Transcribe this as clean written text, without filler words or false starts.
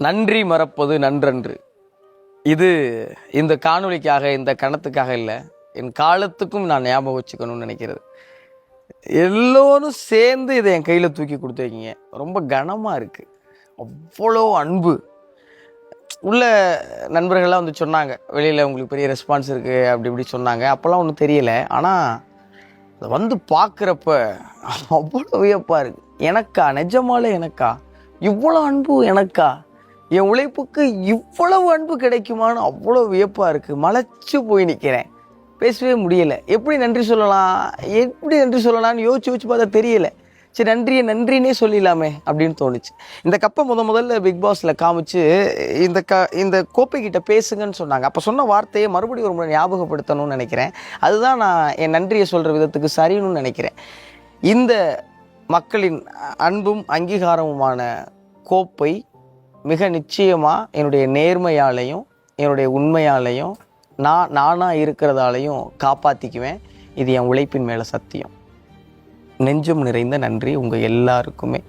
நன்றி மறப்பது நன்றன்று. இது இந்த காணொளிக்காக, இந்த கணத்துக்காக இல்லை, என் காலத்துக்கும் நான் ஞாபகம் வச்சுக்கணும்னு நினைக்கிறது. எல்லோரும் சேர்ந்து இதை என் கையில் தூக்கி கொடுத்துருக்கீங்க. ரொம்ப கனமாக இருக்குது. அவ்வளோ அன்பு உள்ள நண்பர்கள்லாம் வந்து சொன்னாங்க, வெளியில் உங்களுக்கு பெரிய ரெஸ்பான்ஸ் இருக்குது அப்படி இப்படி சொன்னாங்க. அப்போல்லாம் ஒன்றும் தெரியலை. ஆனால் அதை வந்து பார்க்குறப்ப அவ்வளோ வியப்பாக இருக்குது. எனக்கா, நிஜமாலே எனக்கா இவ்வளோ அன்பு? எனக்கா என் உழைப்புக்கு இவ்வளவு அன்பு கிடைக்குமான்னு அவ்வளோ வியப்பாக இருக்குது. மலைச்சு போய் நிற்கிறேன், பேசவே முடியலை. எப்படி நன்றி சொல்லலாம்னு யோசிச்சு பார்த்தா தெரியலை. சரி, நன்றினே சொல்லிடலாமே அப்படின்னு தோணுச்சு. இந்த கப்பை முதல்ல பிக் பாஸில் காமிச்சு இந்த கோப்பைக்கிட்ட பேசுங்கன்னு சொன்னாங்க. அப்போ சொன்ன வார்த்தையை மறுபடியும் ஒரு முறை ஞாபகப்படுத்தணும்னு நினைக்கிறேன். அதுதான் நான் என் நன்றியை சொல்கிற விதத்துக்கு சரின்னு நினைக்கிறேன். இந்த மக்களின் அன்பும் அங்கீகாரமுமான கோப்பை மிக நிச்சயமாக என்னுடைய நேர்மையாலையும் என்னுடைய உண்மையாலையும் நானாக இருக்கிறதாலையும் காப்பாற்றிக்குவேன். இது என் உழைப்பின் மேலே சத்தியம். நெஞ்சம் நிறைந்த நன்றி உங்கள் எல்லாருக்குமே.